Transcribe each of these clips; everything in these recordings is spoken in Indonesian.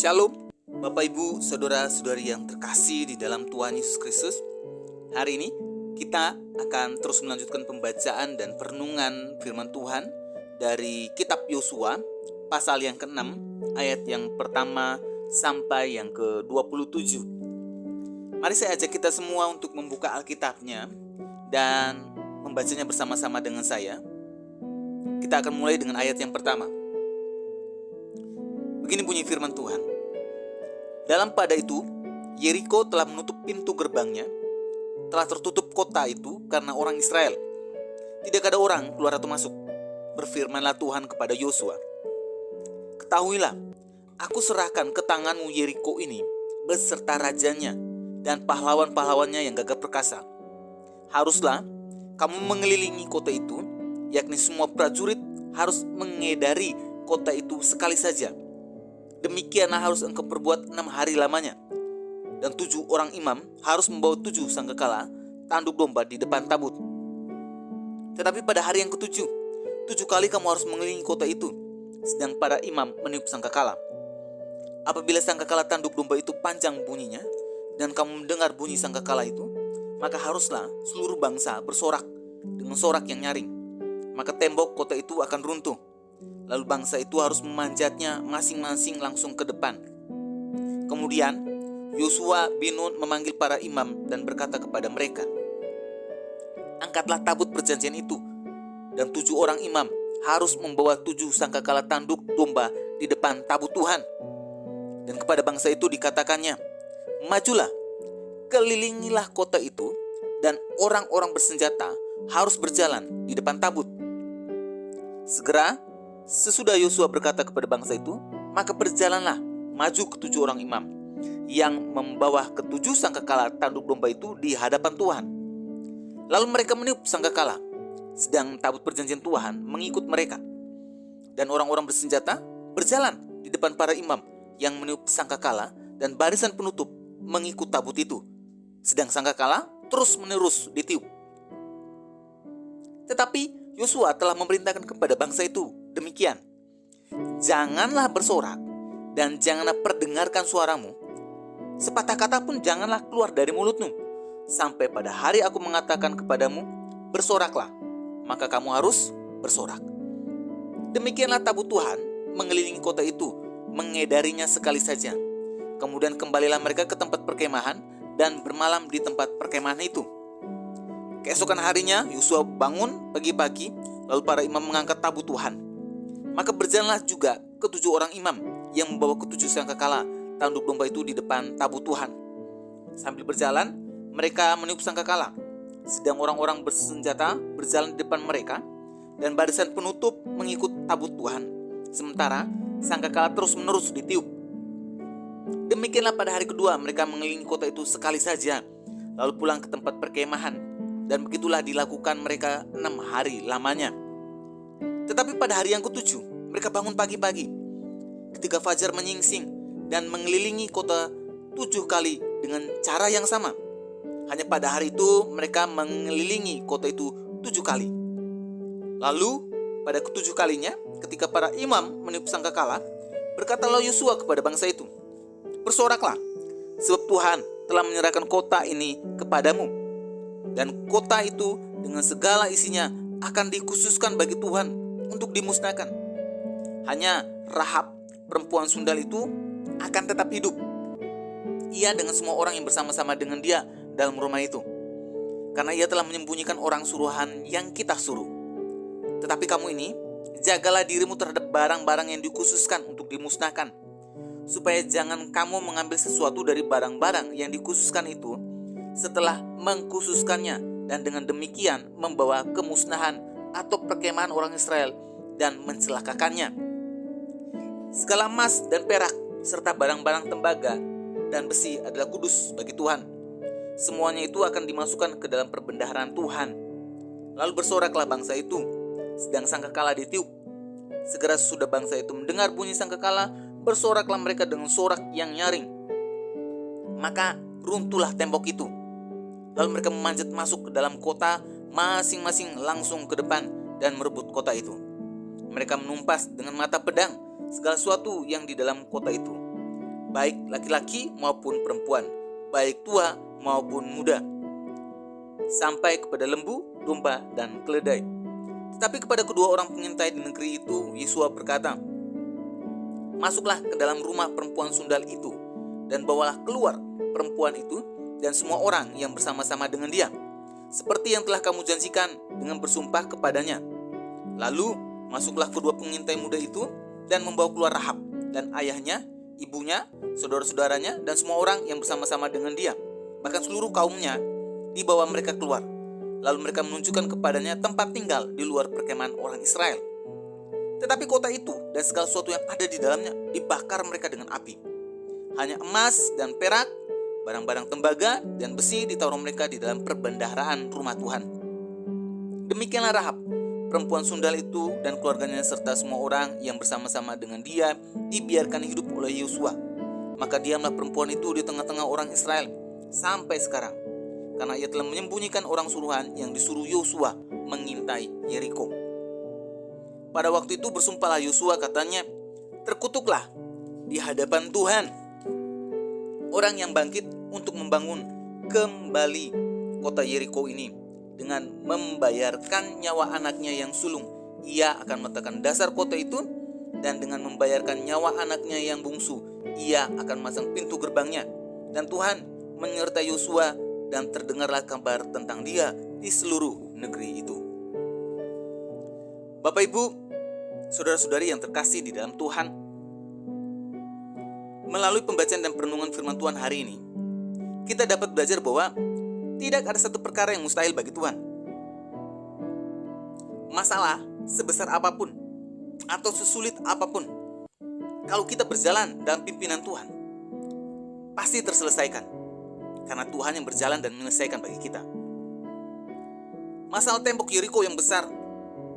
Shalom, Bapak Ibu, Saudara-saudari yang terkasih di dalam Tuhan Yesus Kristus. Hari ini kita akan terus melanjutkan pembacaan dan perenungan firman Tuhan dari kitab Yosua pasal yang ke-6 ayat yang pertama sampai yang ke-27. Mari saya ajak kita semua untuk membuka Alkitabnya dan membacanya bersama-sama dengan saya. Kita akan mulai dengan ayat yang pertama. Begini bunyi firman Tuhan. Dalam pada itu, Yeriko telah menutup pintu gerbangnya, telah tertutup kota itu karena orang Israel. Tidak ada orang keluar atau masuk. Berfirmanlah Tuhan kepada Yosua, ketahuilah, aku serahkan ke tanganmu Yeriko ini beserta rajanya dan pahlawan-pahlawannya yang gagah perkasa. Haruslah kamu mengelilingi kota itu, yakni semua prajurit harus mengedari kota itu sekali saja. Demikianlah harus engkau perbuat 6 hari lamanya. Dan 7 orang imam harus membawa 7 sangkakala tanduk domba di depan tabut. Tetapi pada hari yang ke-7, 7 kali kamu harus mengelilingi kota itu, sedang para imam meniup sangkakala. Apabila sangkakala tanduk domba itu panjang bunyinya, dan kamu mendengar bunyi sangkakala itu, maka haruslah seluruh bangsa bersorak dengan sorak yang nyaring. Maka tembok kota itu akan runtuh. Lalu bangsa itu harus memanjatnya masing-masing langsung ke depan. Kemudian Yosua bin Nun memanggil para imam dan berkata kepada mereka, angkatlah tabut perjanjian itu, dan 7 orang imam harus membawa 7 sangkakala tanduk domba di depan tabut Tuhan. Dan kepada bangsa itu dikatakannya, majulah, kelilingilah kota itu, dan orang-orang bersenjata harus berjalan di depan tabut. Segera sesudah Yosua berkata kepada bangsa itu, maka berjalanlah maju ke 7 orang imam yang membawa ke-7 sangkakala tanduk domba itu di hadapan Tuhan. Lalu mereka meniup sangkakala, sedang tabut perjanjian Tuhan mengikut mereka. Dan orang-orang bersenjata berjalan di depan para imam yang meniup sangkakala, dan barisan penutup mengikut tabut itu, sedang sangkakala terus-menerus ditiup. Tetapi Yosua telah memerintahkan kepada bangsa itu demikian, janganlah bersorak dan janganlah perdengarkan suaramu, sepatah kata pun janganlah keluar dari mulutmu, sampai pada hari aku mengatakan kepadamu, bersoraklah, maka kamu harus bersorak. Demikianlah tabut Tuhan mengelilingi kota itu, mengedarinya sekali saja. Kemudian kembalilah mereka ke tempat perkemahan dan bermalam di tempat perkemahan itu. Keesokan harinya Yosua bangun pagi-pagi, lalu para imam mengangkat tabut Tuhan. Maka berjalanlah juga ke-7 orang imam yang membawa ke-7 sangkakala tanduk domba itu di depan tabut Tuhan. Sambil berjalan, mereka meniup sangkakala, sedang orang-orang bersenjata berjalan di depan mereka, dan barisan penutup mengikut tabut Tuhan. Sementara sangkakala terus-menerus ditiup. Demikianlah pada hari kedua mereka mengelilingi kota itu sekali saja, lalu pulang ke tempat perkemahan, dan begitulah dilakukan mereka 6 hari lamanya. Tetapi pada hari yang ke-7 mereka bangun pagi-pagi ketika fajar menyingsing dan mengelilingi kota 7 kali dengan cara yang sama. Hanya pada hari itu mereka mengelilingi kota itu 7 kali. Lalu pada ke-7 kalinya, ketika para imam meniup sangkakala, berkatalah Yosua kepada bangsa itu, bersoraklah, sebab Tuhan telah menyerahkan kota ini kepadamu, dan kota itu dengan segala isinya akan dikhususkan bagi Tuhan untuk dimusnahkan. Hanya Rahab, perempuan sundal itu, akan tetap hidup, ia dengan semua orang yang bersama-sama dengan dia dalam rumah itu, karena ia telah menyembunyikan orang suruhan yang kita suruh. Tetapi kamu ini, jagalah dirimu terhadap barang-barang yang dikhususkan untuk dimusnahkan, supaya jangan kamu mengambil sesuatu dari barang-barang yang dikhususkan itu setelah mengkhususkannya, dan dengan demikian membawa kemusnahan atau perkemahan orang Israel dan mencelakakannya. Segala emas dan perak serta barang-barang tembaga dan besi adalah kudus bagi Tuhan. Semuanya itu akan dimasukkan ke dalam perbendaharaan Tuhan. Lalu bersoraklah bangsa itu, sedang sangkakala ditiup. Segera sesudah bangsa itu mendengar bunyi sangkakala, bersoraklah mereka dengan sorak yang nyaring. Maka runtuhlah tembok itu. Lalu mereka memanjat masuk ke dalam kota, masing-masing langsung ke depan dan merebut kota itu. Mereka menumpas dengan mata pedang segala sesuatu yang di dalam kota itu. baik laki-laki maupun perempuan, baik tua maupun muda, sampai kepada lembu, domba, dan keledai. Tetapi kepada kedua orang pengintai di negeri itu, Yosua berkata, "Masuklah ke dalam rumah perempuan sundal itu, dan bawalah keluar perempuan itu dan semua orang yang bersama-sama dengan dia, seperti yang telah kamu janjikan dengan bersumpah kepadanya." Lalu masuklah kedua pengintai muda itu dan membawa keluar Rahab dan ayahnya, ibunya, saudara-saudaranya, dan semua orang yang bersama-sama dengan dia, bahkan seluruh kaumnya, dibawa mereka keluar. Lalu mereka menunjukkan kepadanya tempat tinggal di luar perkemahan orang Israel. Tetapi kota itu dan segala sesuatu yang ada di dalamnya dibakar mereka dengan api. Hanya emas dan perak, barang-barang tembaga dan besi ditaruh mereka di dalam perbendaharaan rumah Tuhan. Demikianlah Rahab, perempuan sundal itu, dan keluarganya serta semua orang yang bersama-sama dengan dia dibiarkan hidup oleh Yosua. Maka diamlah perempuan itu di tengah-tengah orang Israel sampai sekarang, karena ia telah menyembunyikan orang suruhan yang disuruh Yosua mengintai Yeriko. Pada waktu itu bersumpahlah Yosua, katanya, "Terkutuklah di hadapan Tuhan orang yang bangkit untuk membangun kembali kota Yeriko ini dengan membayarkan nyawa anaknya yang sulung. Ia akan meletakkan dasar kota itu, dan dengan membayarkan nyawa anaknya yang bungsu, ia akan memasang pintu gerbangnya. Dan Tuhan menyertai Yosua, dan terdengarlah kabar tentang dia di seluruh negeri itu." Bapak Ibu, saudara-saudari yang terkasih di dalam Tuhan, melalui pembacaan dan perenungan firman Tuhan hari ini, kita dapat belajar bahwa tidak ada satu perkara yang mustahil bagi Tuhan. Masalah sebesar apapun atau sesulit apapun, kalau kita berjalan dalam pimpinan Tuhan, pasti terselesaikan, karena Tuhan yang berjalan dan menyelesaikan bagi kita. Masalah tembok Yeriko yang besar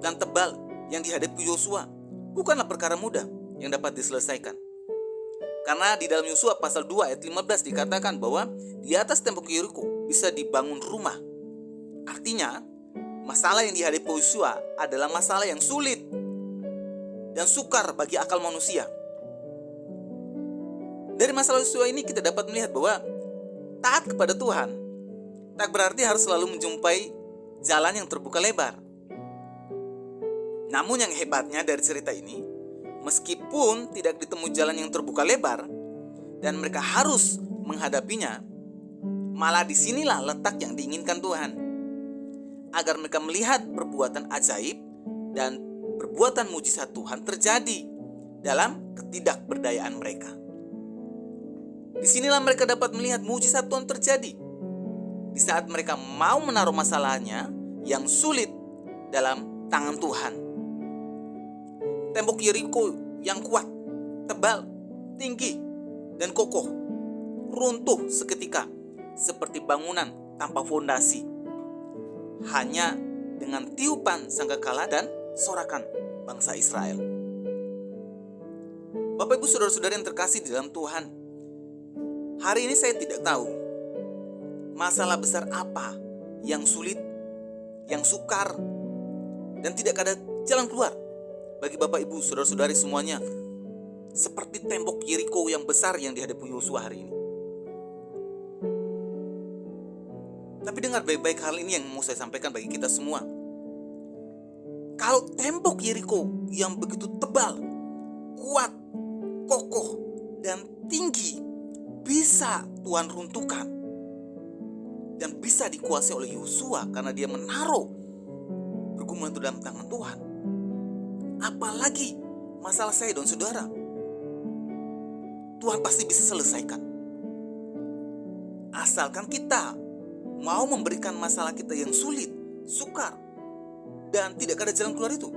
dan tebal yang dihadapi Yosua bukanlah perkara mudah yang dapat diselesaikan. Karena di dalam Yosua pasal 2 ayat 15 dikatakan bahwa di atas tembok Yeriko bisa dibangun rumah. Artinya, masalah yang dihadapi Yosua adalah masalah yang sulit dan sukar bagi akal manusia. Dari masalah Yosua ini kita dapat melihat bahwa taat kepada Tuhan tak berarti harus selalu menjumpai jalan yang terbuka lebar. Namun yang hebatnya dari cerita ini, meskipun tidak ditemui jalan yang terbuka lebar dan mereka harus menghadapinya, malah disinilah letak yang diinginkan Tuhan, agar mereka melihat perbuatan ajaib dan perbuatan mujizat Tuhan terjadi dalam ketidakberdayaan mereka. Disinilah mereka dapat melihat mujizat Tuhan terjadi di saat mereka mau menaruh masalahnya yang sulit dalam tangan Tuhan. Tembok Yeriko yang kuat, tebal, tinggi, dan kokoh runtuh seketika seperti bangunan tanpa fondasi, hanya dengan tiupan sangkakala dan sorakan bangsa Israel. Bapak Ibu saudara-saudari yang terkasih di dalam Tuhan, hari ini saya tidak tahu masalah besar apa yang sulit, yang sukar, dan tidak ada jalan keluar bagi Bapak Ibu saudara-saudari semuanya, seperti tembok Yeriko yang besar yang dihadapi Yosua hari ini. Tapi dengar baik-baik hal ini yang mau saya sampaikan bagi kita semua. Kalau tembok Yeriko yang begitu tebal, kuat, kokoh, dan tinggi bisa Tuhan runtuhkan dan bisa dikuasai oleh Yosua karena dia menaruh pergumulan itu dalam tangan Tuhan, apalagi masalah saya dan saudara, Tuhan pasti bisa selesaikan. Asalkan kita mau memberikan masalah kita yang sulit, sukar, dan tidak ada jalan keluar itu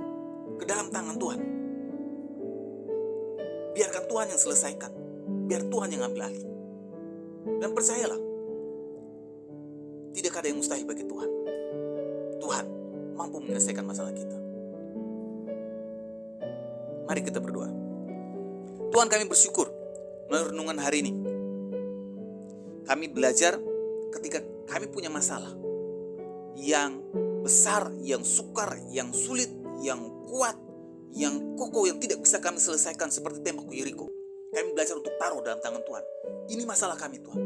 ke dalam tangan Tuhan. Biarkan Tuhan yang selesaikan, biar Tuhan yang ambil alih. Dan percayalah, tidak ada yang mustahil bagi Tuhan. Tuhan mampu menyelesaikan masalah kita. Mari kita berdoa. Tuhan, kami bersyukur melalui renungan hari ini. Kami belajar ketika kami punya masalah yang besar, yang sukar, yang sulit, yang kuat, yang kokoh, yang tidak bisa kami selesaikan seperti tembok Yeriko. kami belajar untuk taruh dalam tangan Tuhan. Ini masalah kami Tuhan,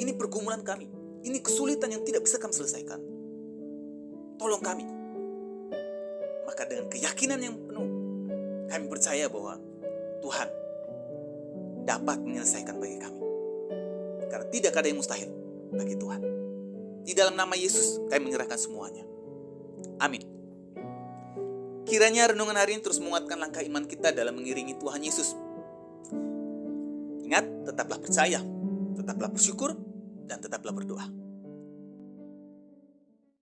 ini pergumulan kami, ini kesulitan yang tidak bisa kami selesaikan. Tolong kami. Maka dengan keyakinan yang penuh, kami percaya bahwa Tuhan dapat menyelesaikan bagi kami. Karena tidak ada yang mustahil bagi Tuhan. Di dalam nama Yesus kami menyerahkan semuanya. Amin. Kiranya renungan hari ini terus menguatkan langkah iman kita dalam mengiringi Tuhan Yesus. Ingat, tetaplah percaya, tetaplah bersyukur, dan tetaplah berdoa.